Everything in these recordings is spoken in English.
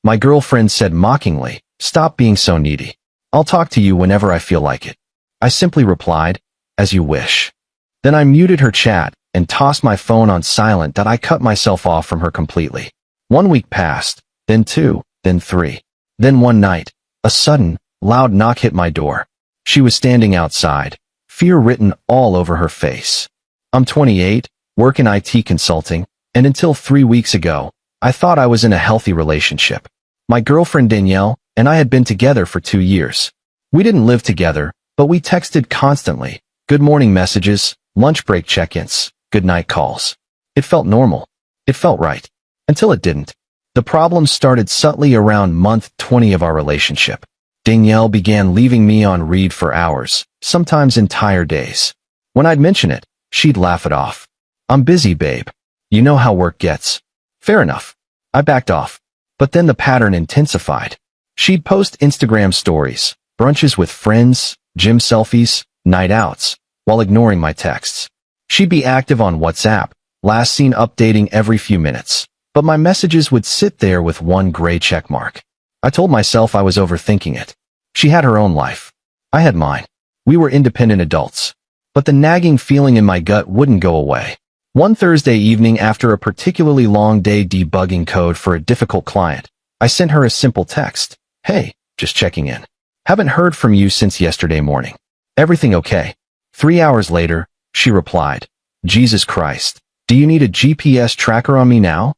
My girlfriend said mockingly, "Stop being so needy. I'll talk to you whenever I feel like it." I simply replied, "As you wish." Then I muted her chat and tossed my phone on silent that I cut myself off from her completely. 1 week passed, then 2, then 3. Then one night, a sudden, loud knock hit my door. She was standing outside, fear written all over her face. I'm 28, work in IT consulting, and until 3 weeks ago, I thought I was in a healthy relationship. My girlfriend Danielle and I had been together for 2 years. We didn't live together, but we texted constantly, good morning messages, lunch break check-ins, good night calls. It felt normal. It felt right. Until it didn't. The problems started subtly around month 20 of our relationship. Danielle began leaving me on read for hours, sometimes entire days. When I'd mention it, she'd laugh it off. "I'm busy, babe. You know how work gets." Fair enough. I backed off. But then the pattern intensified. She'd post Instagram stories, brunches with friends, gym selfies, night outs, while ignoring my texts. She'd be active on WhatsApp, last seen updating every few minutes, but my messages would sit there with one gray check mark. I told myself I was overthinking it. She had her own life. I had mine. We were independent adults. But the nagging feeling in my gut wouldn't go away. One Thursday evening after a particularly long day debugging code for a difficult client, I sent her a simple text. "Hey, just checking in. Haven't heard from you since yesterday morning. Everything okay?" 3 hours later, she replied, "Jesus Christ, do you need a GPS tracker on me now?"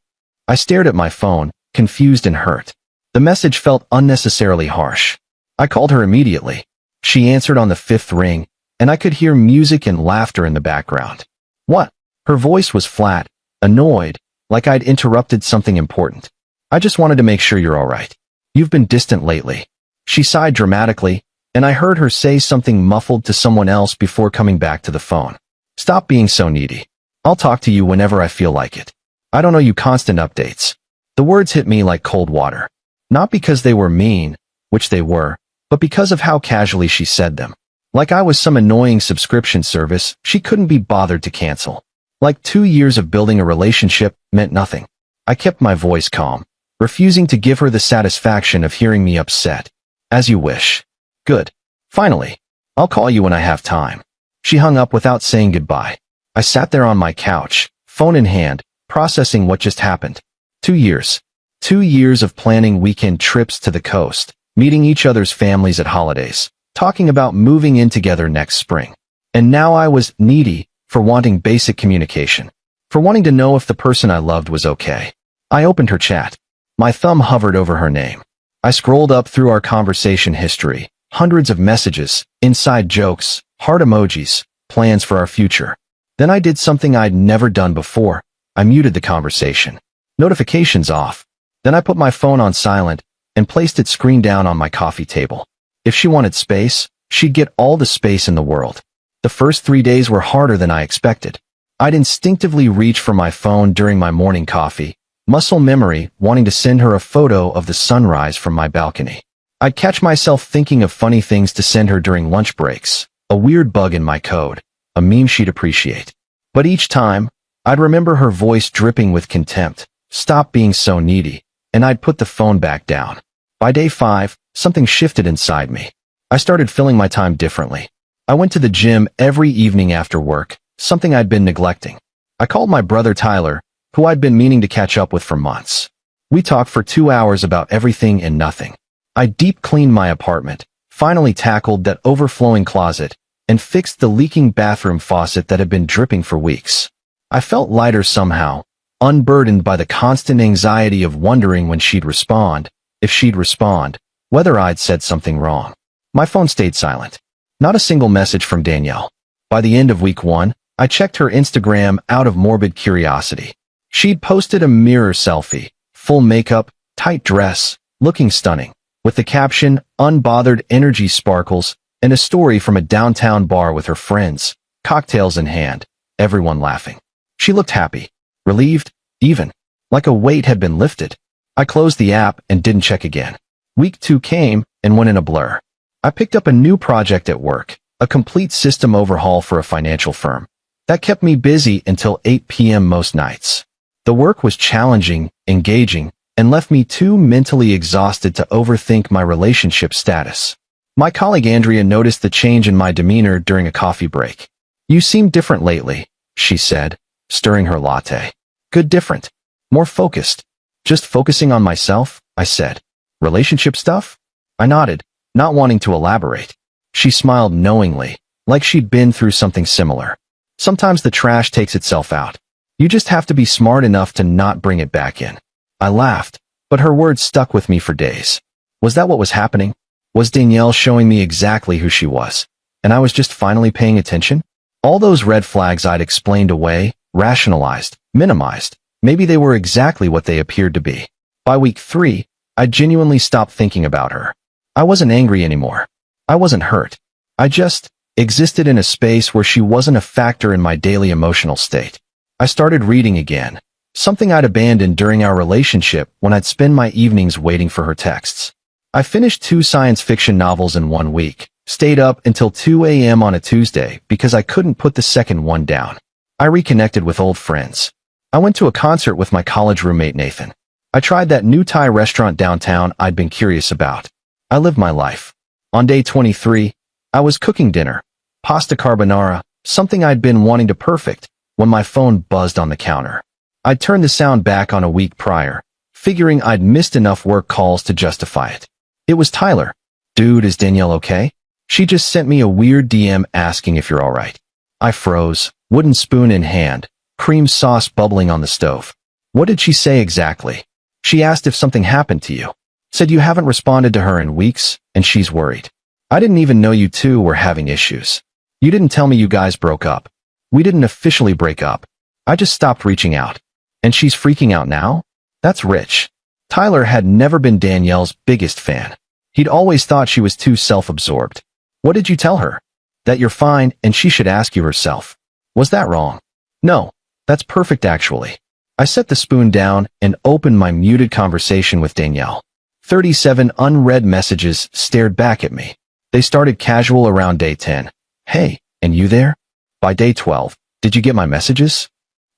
I stared at my phone, confused and hurt. The message felt unnecessarily harsh. I called her immediately. She answered on the 5th ring, and I could hear music and laughter in the background. "What?" Her voice was flat, annoyed, like I'd interrupted something important. "I just wanted to make sure you're all right. You've been distant lately." She sighed dramatically, and I heard her say something muffled to someone else before coming back to the phone. "Stop being so needy. I'll talk to you whenever I feel like it. I don't owe you constant updates." The words hit me like cold water. Not because they were mean, which they were, but because of how casually she said them. Like I was some annoying subscription service she couldn't be bothered to cancel. Like 2 years of building a relationship meant nothing. I kept my voice calm, refusing to give her the satisfaction of hearing me upset. "As you wish." "Good. Finally. I'll call you when I have time." She hung up without saying goodbye. I sat there on my couch, phone in hand, processing what just happened. 2 years. 2 years of planning weekend trips to the coast, meeting each other's families at holidays, talking about moving in together next spring. And now I was needy for wanting basic communication, for wanting to know if the person I loved was okay. I opened her chat. My thumb hovered over her name. I scrolled up through our conversation history, hundreds of messages, inside jokes, heart emojis, plans for our future. Then I did something I'd never done before. I muted the conversation. Notifications off. Then I put my phone on silent and placed its screen down on my coffee table. If she wanted space, she'd get all the space in the world. The first 3 days were harder than I expected. I'd instinctively reach for my phone during my morning coffee, muscle memory wanting to send her a photo of the sunrise from my balcony. I'd catch myself thinking of funny things to send her during lunch breaks, a weird bug in my code, a meme she'd appreciate. But each time, I'd remember her voice dripping with contempt, "Stop being so needy," and I'd put the phone back down. By day 5, something shifted inside me. I started filling my time differently. I went to the gym every evening after work, something I'd been neglecting. I called my brother Tyler, who I'd been meaning to catch up with for months. We talked for 2 hours about everything and nothing. I deep cleaned my apartment, finally tackled that overflowing closet, and fixed the leaking bathroom faucet that had been dripping for weeks. I felt lighter somehow, unburdened by the constant anxiety of wondering when she'd respond, if she'd respond, whether I'd said something wrong. My phone stayed silent. Not a single message from Danielle. By the end of week 1, I checked her Instagram out of morbid curiosity. She'd posted a mirror selfie, full makeup, tight dress, looking stunning, with the caption, "Unbothered energy sparkles," and a story from a downtown bar with her friends, cocktails in hand, everyone laughing. She looked happy, relieved, even, like a weight had been lifted. I closed the app and didn't check again. Week 2 came and went in a blur. I picked up a new project at work, a complete system overhaul for a financial firm. That kept me busy until 8 p.m. most nights. The work was challenging, engaging, and left me too mentally exhausted to overthink my relationship status. My colleague Andrea noticed the change in my demeanor during a coffee break. "You seem different lately," she said, stirring her latte. "Good different. More focused." "Just focusing on myself," I said. "Relationship stuff?" I nodded, not wanting to elaborate. She smiled knowingly, like she'd been through something similar. "Sometimes the trash takes itself out. You just have to be smart enough to not bring it back in." I laughed, but her words stuck with me for days. Was that what was happening? Was Danielle showing me exactly who she was, and I was just finally paying attention? All those red flags I'd explained away, rationalized, minimized, maybe they were exactly what they appeared to be. By week 3, I genuinely stopped thinking about her. I wasn't angry anymore. I wasn't hurt. I just existed in a space where she wasn't a factor in my daily emotional state. I started reading again, something I'd abandoned during our relationship when I'd spend my evenings waiting for her texts. I finished 2 science fiction novels in 1 week, stayed up until 2 a.m. on a Tuesday because I couldn't put the second one down. I reconnected with old friends. I went to a concert with my college roommate Nathan. I tried that new Thai restaurant downtown I'd been curious about. I lived my life. On day 23, I was cooking dinner, pasta carbonara, something I'd been wanting to perfect, when my phone buzzed on the counter. I'd turned the sound back on a week prior, figuring I'd missed enough work calls to justify it. It was Tyler. "Dude, is Danielle okay?" She just sent me a weird DM asking if you're alright. I froze, wooden spoon in hand, cream sauce bubbling on the stove. "What did she say exactly?" "She asked if something happened to you. Said you haven't responded to her in weeks, and she's worried. I didn't even know you two were having issues. You didn't tell me you guys broke up. We didn't officially break up. I just stopped reaching out. And she's freaking out now? That's rich." Tyler had never been Danielle's biggest fan. He'd always thought she was too self-absorbed. "What did you tell her?" "That you're fine and she should ask you herself." "Was that wrong?" "No, that's perfect actually." I set the spoon down and opened my muted conversation with Danielle. 37 unread messages stared back at me. They started casual around day 10. "Hey, and you there?" By day 12, "Did you get my messages?"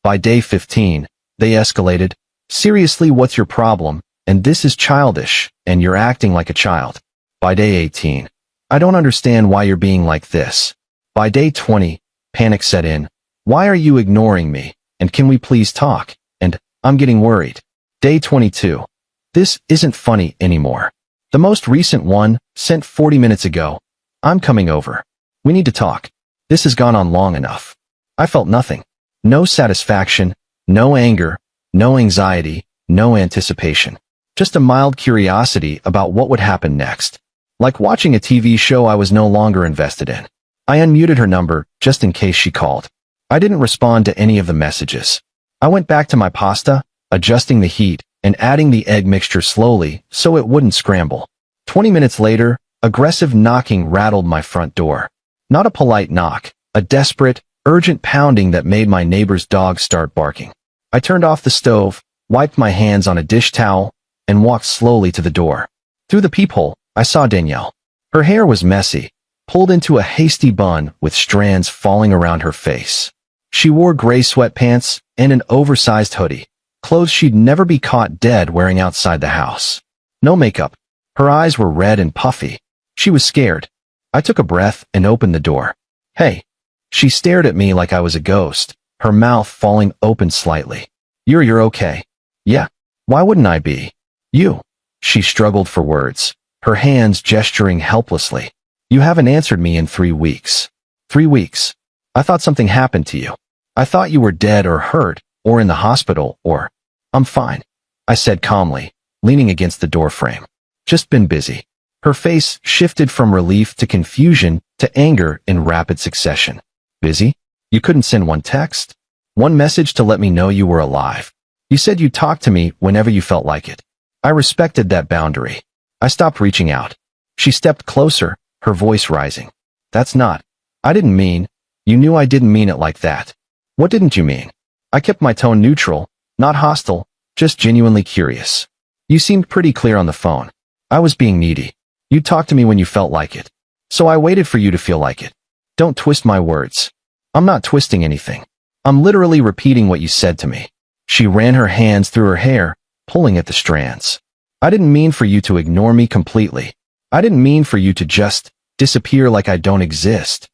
By day 15, they escalated. "Seriously, what's your problem? And this is childish, and you're acting like a child." By day 18, "I don't understand why you're being like this." By day 20, panic set in. "Why are you ignoring me? And can we please talk? And I'm getting worried." Day 22, "This isn't funny anymore." The most recent one, sent 40 minutes ago. "I'm coming over. We need to talk. This has gone on long enough." I felt nothing. No satisfaction, no anger, no anxiety, no anticipation. Just a mild curiosity about what would happen next. Like watching a TV show I was no longer invested in. I unmuted her number, just in case she called. I didn't respond to any of the messages. I went back to my pasta, adjusting the heat, and adding the egg mixture slowly so it wouldn't scramble. 20 minutes later, aggressive knocking rattled my front door. Not a polite knock, a desperate, urgent pounding that made my neighbor's dog start barking. I turned off the stove, wiped my hands on a dish towel, and walked slowly to the door. Through the peephole, I saw Danielle. Her hair was messy, pulled into a hasty bun with strands falling around her face. She wore gray sweatpants and an oversized hoodie, clothes she'd never be caught dead wearing outside the house. No makeup. Her eyes were red and puffy. She was scared. I took a breath and opened the door. "Hey." She stared at me like I was a ghost, her mouth falling open slightly. You're okay." "Yeah. Why wouldn't I be?" "You." She struggled for words, her hands gesturing helplessly. "You haven't answered me in 3 weeks." 3 weeks. I thought something happened to you. I thought you were dead or hurt, or in the hospital, or... "I'm fine," I said calmly, leaning against the doorframe. "Just been busy." Her face shifted from relief to confusion to anger in rapid succession. "Busy? You couldn't send one text? One message to let me know you were alive? You said you'd talk to me whenever you felt like it." I respected that boundary. I stopped reaching out. She stepped closer, her voice rising. "That's not... I didn't mean... You knew I didn't mean it like that." "What didn't you mean?" I kept my tone neutral, not hostile, just genuinely curious. "You seemed pretty clear on the phone. I was being needy. You'd talk to me when you felt like it. So I waited for you to feel like it." "Don't twist my words." "I'm not twisting anything. I'm literally repeating what you said to me." She ran her hands through her hair, pulling at the strands. I didn't mean for you to ignore me completely. I didn't mean for you to just disappear like I don't exist.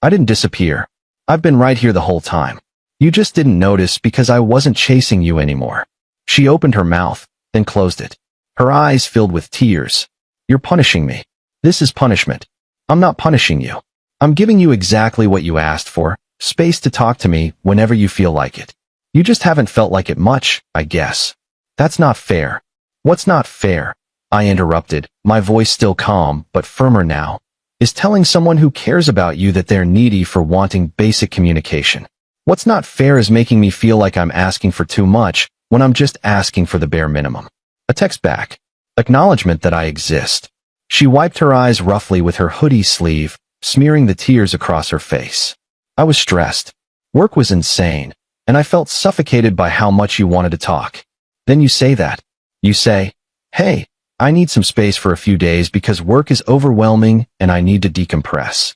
I didn't disappear. I've been right here the whole time. You just didn't notice because I wasn't chasing you anymore. She opened her mouth, then closed it. Her eyes filled with tears. You're punishing me. This is punishment. I'm not punishing you. I'm giving you exactly what you asked for, space to talk to me whenever you feel like it. You just haven't felt like it much, I guess. That's not fair. What's not fair? I interrupted, my voice still calm but firmer now, is telling someone who cares about you that they're needy for wanting basic communication. What's not fair is making me feel like I'm asking for too much when I'm just asking for the bare minimum. A text back. Acknowledgement that I exist. She wiped her eyes roughly with her hoodie sleeve, smearing the tears across her face. I was stressed. Work was insane, and I felt suffocated by how much you wanted to talk. Then you say that. You say, hey, I need some space for a few days because work is overwhelming and I need to decompress.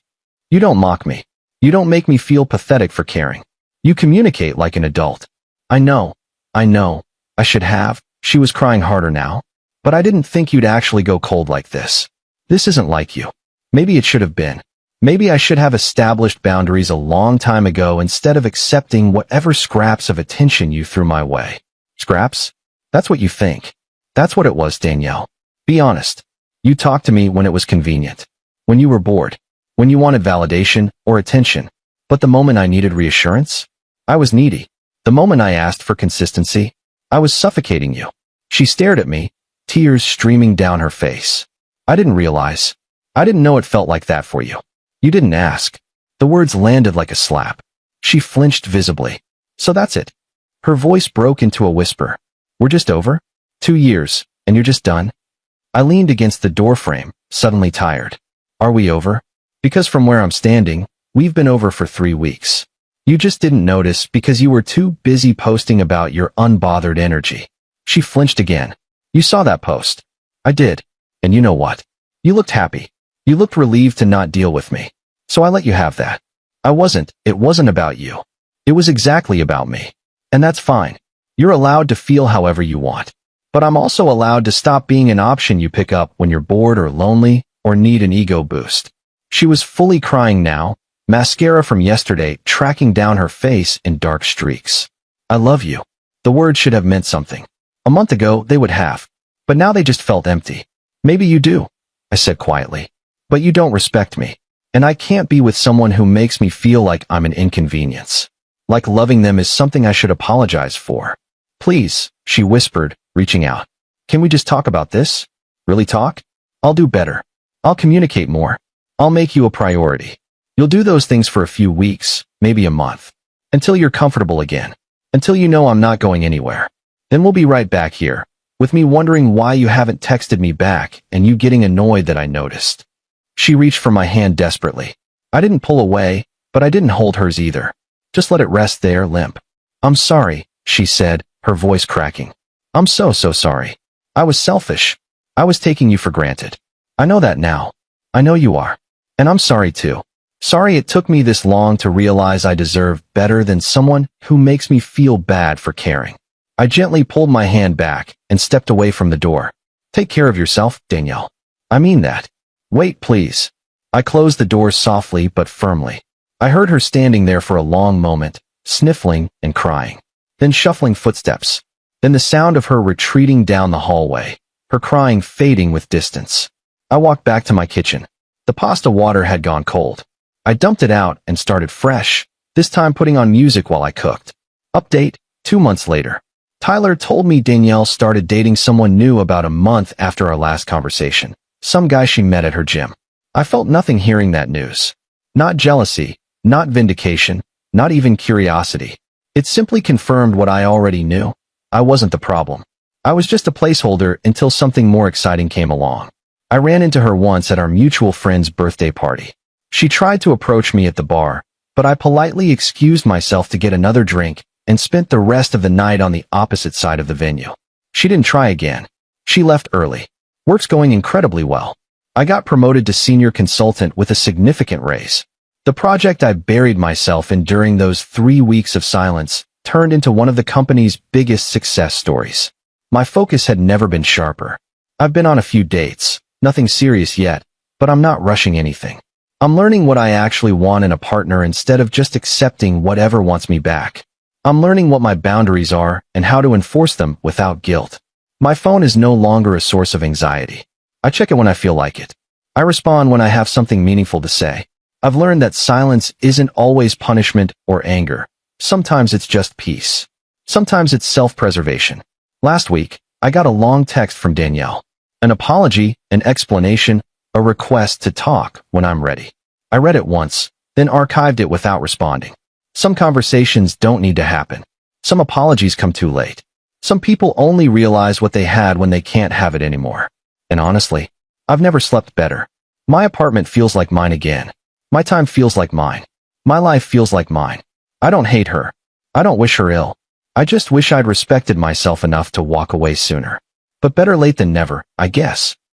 You don't mock me. You don't make me feel pathetic for caring. You communicate like an adult. I know, I should have. She was crying harder now. But I didn't think you'd actually go cold like this. This isn't like you. Maybe it should have been. Maybe I should have established boundaries a long time ago instead of accepting whatever scraps of attention you threw my way. Scraps? That's what you think. That's what it was, Danielle. Be honest. You talked to me when it was convenient. When you were bored. When you wanted validation or attention. But the moment I needed reassurance, I was needy. The moment I asked for consistency, I was suffocating you. She stared at me, tears streaming down her face. I didn't realize. I didn't know it felt like that for you. You didn't ask. The words landed like a slap. She flinched visibly. So that's it. Her voice broke into a whisper. We're just over? 2 years, and you're just done? I leaned against the doorframe, suddenly tired. Are we over? Because from where I'm standing, we've been over for 3 weeks. You just didn't notice because you were too busy posting about your unbothered energy. She flinched again. You saw that post. I did. And you know what? You looked happy. You looked relieved to not deal with me. So I let you have that. It wasn't about you. It was exactly about me. And that's fine. You're allowed to feel however you want. But I'm also allowed to stop being an option you pick up when you're bored or lonely or need an ego boost. She was fully crying now, mascara from yesterday tracking down her face in dark streaks. I love you. The words should have meant something. A month ago, they would have. But now they just felt empty. Maybe you do, I said quietly. But you don't respect me. And I can't be with someone who makes me feel like I'm an inconvenience. Like loving them is something I should apologize for. Please, she whispered, reaching out. Can we just talk about this? Really talk? I'll do better. I'll communicate more. I'll make you a priority. You'll do those things for a few weeks, maybe a month. Until you're comfortable again. Until you know I'm not going anywhere. Then we'll be right back here, with me wondering why you haven't texted me back and you getting annoyed that I noticed. She reached for my hand desperately. I didn't pull away, but I didn't hold hers either. Just let it rest there, limp. I'm sorry, she said, her voice cracking. I'm so sorry. I was selfish. I was taking you for granted. I know that now. I know you are. And I'm sorry too. Sorry it took me this long to realize I deserve better than someone who makes me feel bad for caring. I gently pulled my hand back and stepped away from the door. Take care of yourself, Danielle. I mean that. Wait, please. I closed the door softly but firmly. I heard her standing there for a long moment, sniffling and crying. Then shuffling footsteps. Then the sound of her retreating down the hallway, her crying fading with distance. I walked back to my kitchen. The pasta water had gone cold. I dumped it out and started fresh, this time putting on music while I cooked. Update, 2 months later. Tyler told me Danielle started dating someone new about a month after our last conversation. Some guy she met at her gym. I felt nothing hearing that news. Not jealousy, not vindication, not even curiosity. It simply confirmed what I already knew. I wasn't the problem. I was just a placeholder until something more exciting came along. I ran into her once at our mutual friend's birthday party. She tried to approach me at the bar, but I politely excused myself to get another drink and spent the rest of the night on the opposite side of the venue. She didn't try again. She left early. Work's going incredibly well. I got promoted to senior consultant with a significant raise. The project I buried myself in during those 3 weeks of silence turned into one of the company's biggest success stories. My focus had never been sharper. I've been on a few dates, nothing serious yet, but I'm not rushing anything. I'm learning what I actually want in a partner instead of just accepting whatever wants me back. I'm learning what my boundaries are and how to enforce them without guilt. My phone is no longer a source of anxiety. I check it when I feel like it. I respond when I have something meaningful to say. I've learned that silence isn't always punishment or anger. Sometimes it's just peace. Sometimes it's self-preservation. Last week, I got a long text from Danielle. An apology, an explanation, a request to talk when I'm ready. I read it once, then archived it without responding. Some conversations don't need to happen. Some apologies come too late. Some people only realize what they had when they can't have it anymore. And honestly, I've never slept better. My apartment feels like mine again. My time feels like mine. My life feels like mine. I don't hate her. I don't wish her ill. I just wish I'd respected myself enough to walk away sooner. But better late than never, I guess.